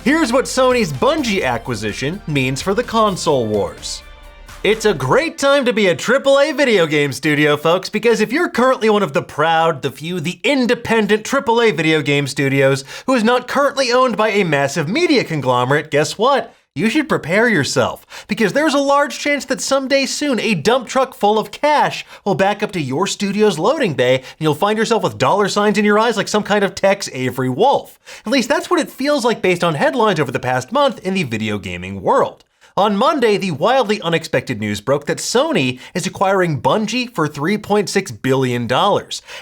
here's what Sony's Bungie acquisition means for the console wars. It's a great time to be a AAA video game studio, folks, because if you're currently one of the proud, the few, the independent AAA video game studios who is not currently owned by a massive media conglomerate, guess what? You should prepare yourself, because there's a large chance that someday soon a dump truck full of cash will back up to your studio's loading bay and you'll find yourself with dollar signs in your eyes like some kind of Tex Avery Wolf. At least that's what it feels like based on headlines over the past month in the video gaming world. On Monday, the wildly unexpected news broke that Sony is acquiring Bungie for $3.6 billion.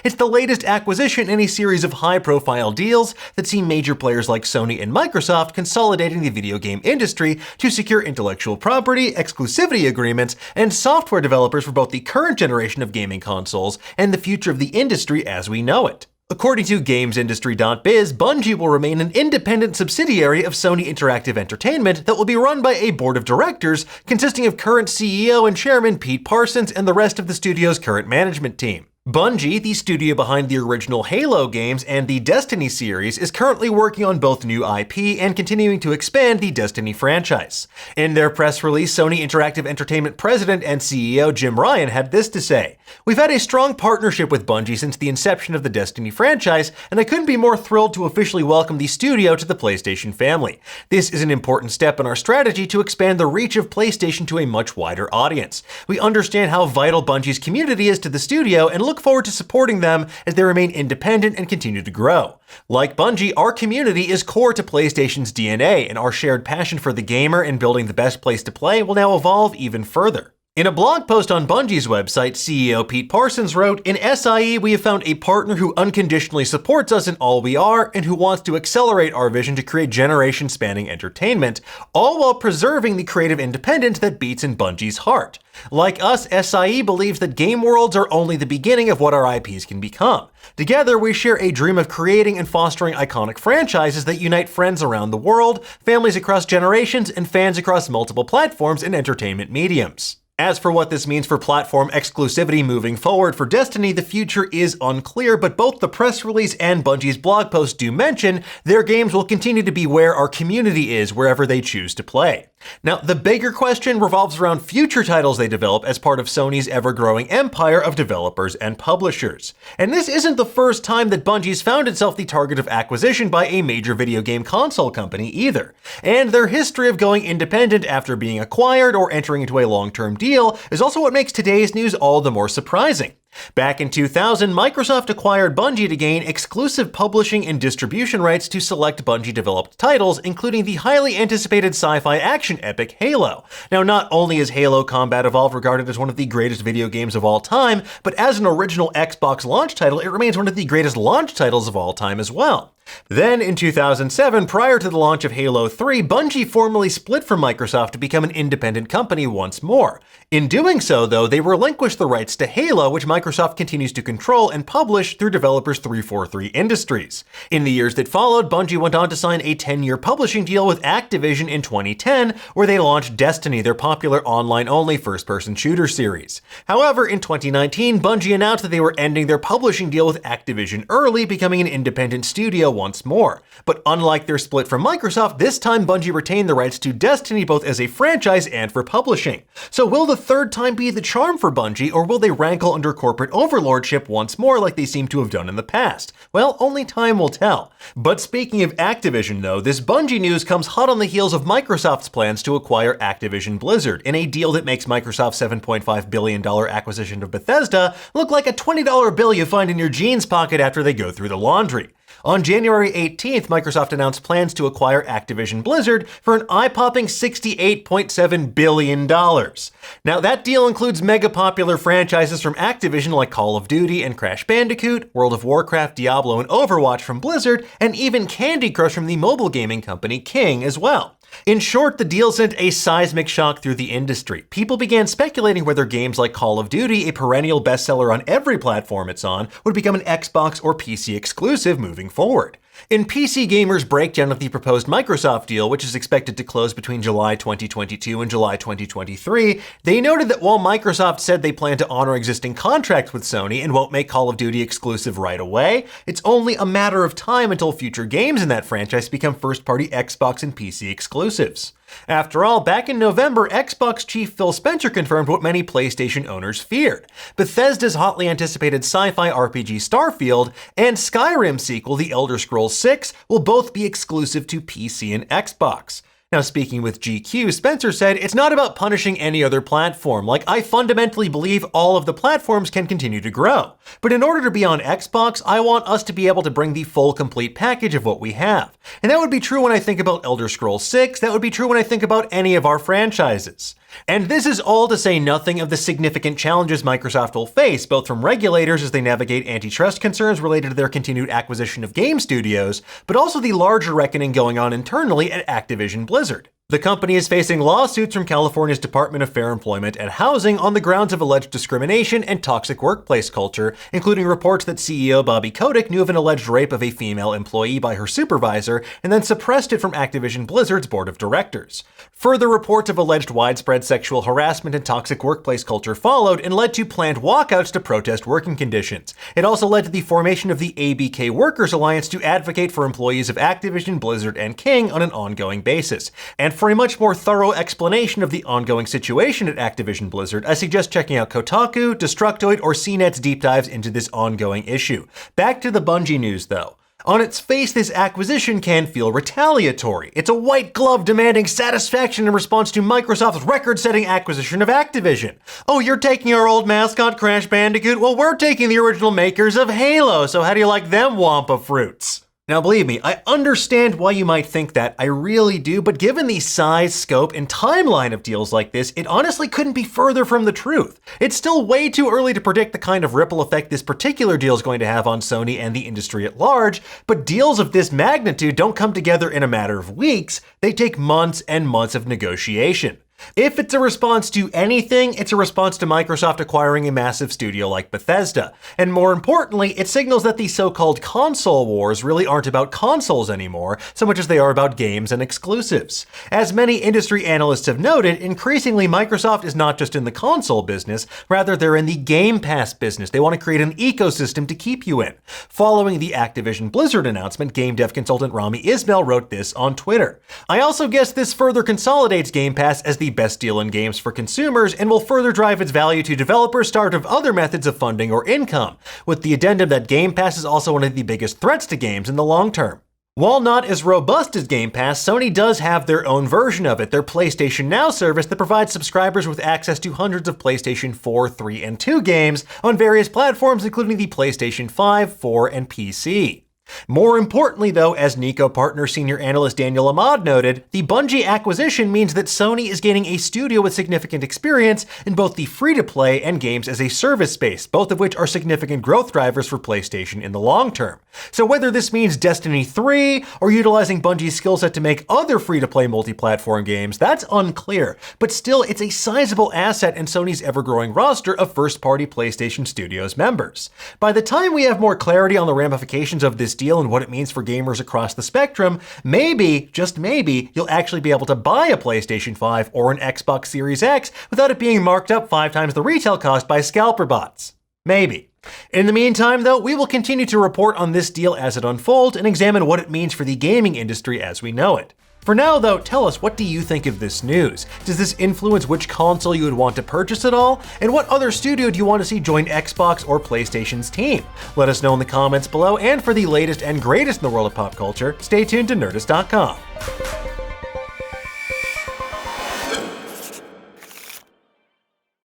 It's the latest acquisition in a series of high-profile deals that see major players like Sony and Microsoft consolidating the video game industry to secure intellectual property, exclusivity agreements, and software developers for both the current generation of gaming consoles and the future of the industry as we know it. According to GamesIndustry.biz, Bungie will remain an independent subsidiary of Sony Interactive Entertainment that will be run by a board of directors consisting of current CEO and chairman Pete Parsons and the rest of the studio's current management team. Bungie, the studio behind the original Halo games and the Destiny series, is currently working on both new IP and continuing to expand the Destiny franchise. In their press release, Sony Interactive Entertainment president and CEO Jim Ryan had this to say: "We've had a strong partnership with Bungie since the inception of the Destiny franchise, and I couldn't be more thrilled to officially welcome the studio to the PlayStation family. This is an important step in our strategy to expand the reach of PlayStation to a much wider audience. We understand how vital Bungie's community is to the studio and look forward to supporting them as they remain independent and continue to grow. Like Bungie, our community is core to PlayStation's DNA, and our shared passion for the gamer and building the best place to play will now evolve even further." In a blog post on Bungie's website, CEO Pete Parsons wrote, "In SIE, we have found a partner who unconditionally supports us in all we are and who wants to accelerate our vision to create generation-spanning entertainment, all while preserving the creative independence that beats in Bungie's heart. Like us, SIE believes that game worlds are only the beginning of what our IPs can become. Together, we share a dream of creating and fostering iconic franchises that unite friends around the world, families across generations, and fans across multiple platforms and entertainment mediums." As for what this means for platform exclusivity moving forward for Destiny, the future is unclear, but both the press release and Bungie's blog post do mention their games will continue to be where our community is wherever they choose to play. Now, the bigger question revolves around future titles they develop as part of Sony's ever-growing empire of developers and publishers. And this isn't the first time that Bungie's found itself the target of acquisition by a major video game console company either. And their history of going independent after being acquired or entering into a long-term deal is also what makes today's news all the more surprising. Back in 2000, Microsoft acquired Bungie to gain exclusive publishing and distribution rights to select Bungie-developed titles, including the highly anticipated sci-fi action epic Halo. Now, not only is Halo Combat Evolved regarded as one of the greatest video games of all time, but as an original Xbox launch title, it remains one of the greatest launch titles of all time as well. Then, in 2007, prior to the launch of Halo 3, Bungie formally split from Microsoft to become an independent company once more. In doing so, though, they relinquished the rights to Halo, which Microsoft continues to control and publish through developers 343 Industries. In the years that followed, Bungie went on to sign a 10-year publishing deal with Activision in 2010, where they launched Destiny, their popular online-only first-person shooter series. However, in 2019, Bungie announced that they were ending their publishing deal with Activision early, becoming an independent studio once more. But unlike their split from Microsoft, this time Bungie retained the rights to Destiny both as a franchise and for publishing. So will the third time be the charm for Bungie, or will they rankle under corporate overlordship once more like they seem to have done in the past? Well, only time will tell. But speaking of Activision though, this Bungie news comes hot on the heels of Microsoft's plans to acquire Activision Blizzard, in a deal that makes Microsoft's $7.5 billion acquisition of Bethesda look like a $20 bill you find in your jeans pocket after they go through the laundry. On January 18th, Microsoft announced plans to acquire Activision Blizzard for an eye-popping $68.7 billion. Now, that deal includes mega-popular franchises from Activision like Call of Duty and Crash Bandicoot, World of Warcraft, Diablo, and Overwatch from Blizzard, and even Candy Crush from the mobile gaming company King as well. In short, the deal sent a seismic shock through the industry. People began speculating whether games like Call of Duty, a perennial bestseller on every platform it's on, would become an Xbox or PC exclusive moving forward. In PC Gamer's breakdown of the proposed Microsoft deal, which is expected to close between July 2022 and July 2023, they noted that while Microsoft said they plan to honor existing contracts with Sony and won't make Call of Duty exclusive right away, it's only a matter of time until future games in that franchise become first-party Xbox and PC exclusives. After all, back in November, Xbox chief Phil Spencer confirmed what many PlayStation owners feared. Bethesda's hotly anticipated sci-fi RPG Starfield and Skyrim sequel The Elder Scrolls 6 will both be exclusive to PC and Xbox. Now, speaking with GQ, Spencer said, "It's not about punishing any other platform. Like, I fundamentally believe all of the platforms can continue to grow. But in order to be on Xbox, I want us to be able to bring the full, complete package of what we have. And that would be true when I think about Elder Scrolls 6, that would be true when I think about any of our franchises." And this is all to say nothing of the significant challenges Microsoft will face, both from regulators as they navigate antitrust concerns related to their continued acquisition of game studios, but also the larger reckoning going on internally at Activision Blizzard. The company is facing lawsuits from California's Department of Fair Employment and Housing on the grounds of alleged discrimination and toxic workplace culture, including reports that CEO Bobby Kotick knew of an alleged rape of a female employee by her supervisor and then suppressed it from Activision Blizzard's board of directors. Further reports of alleged widespread sexual harassment and toxic workplace culture followed and led to planned walkouts to protest working conditions. It also led to the formation of the ABK Workers Alliance to advocate for employees of Activision, Blizzard, and King on an ongoing basis. And for a much more thorough explanation of the ongoing situation at Activision Blizzard, I suggest checking out Kotaku, Destructoid, or CNET's deep dives into this ongoing issue. Back to the Bungie news, though. On its face, this acquisition can feel retaliatory. It's a white glove demanding satisfaction in response to Microsoft's record-setting acquisition of Activision. Oh, you're taking our old mascot Crash Bandicoot? Well, we're taking the original makers of Halo, so how do you like them Wampa fruits? Now, believe me, I understand why you might think that, I really do, but given the size, scope, and timeline of deals like this, it honestly couldn't be further from the truth. It's still way too early to predict the kind of ripple effect this particular deal is going to have on Sony and the industry at large, but deals of this magnitude don't come together in a matter of weeks, they take months and months of negotiation. If it's a response to anything, it's a response to Microsoft acquiring a massive studio like Bethesda. And more importantly, it signals that the so-called console wars really aren't about consoles anymore, so much as they are about games and exclusives. As many industry analysts have noted, increasingly Microsoft is not just in the console business, rather they're in the Game Pass business. They want to create an ecosystem to keep you in. Following the Activision Blizzard announcement, game dev consultant Rami Ismail wrote this on Twitter. "I also guess this further consolidates Game Pass as the best deal in games for consumers and will further drive its value to developers starved of other methods of funding or income, with the addendum that Game Pass is also one of the biggest threats to games in the long term." While not as robust as Game Pass, Sony does have their own version of it, their PlayStation Now service that provides subscribers with access to hundreds of PlayStation 4, 3, and 2 games on various platforms including the PlayStation 5, 4, and PC. More importantly, though, as Nico partner senior analyst Daniel Ahmad noted, the Bungie acquisition means that Sony is gaining a studio with significant experience in both the free-to-play and games as a service space, both of which are significant growth drivers for PlayStation in the long term. So whether this means Destiny 3 or utilizing Bungie's skill set to make other free-to-play multi-platform games, that's unclear, but still it's a sizable asset in Sony's ever-growing roster of first-party PlayStation Studios members. By the time we have more clarity on the ramifications of this deal and what it means for gamers across the spectrum, maybe, just maybe, you'll actually be able to buy a PlayStation 5 or an Xbox Series X without it being marked up 5 times the retail cost by scalper bots. Maybe. In the meantime, though, we will continue to report on this deal as it unfolds and examine what it means for the gaming industry as we know it. For now, though, tell us, what do you think of this news? Does this influence which console you would want to purchase at all? And what other studio do you want to see join Xbox or PlayStation's team? Let us know in the comments below, and for the latest and greatest in the world of pop culture, stay tuned to Nerdist.com.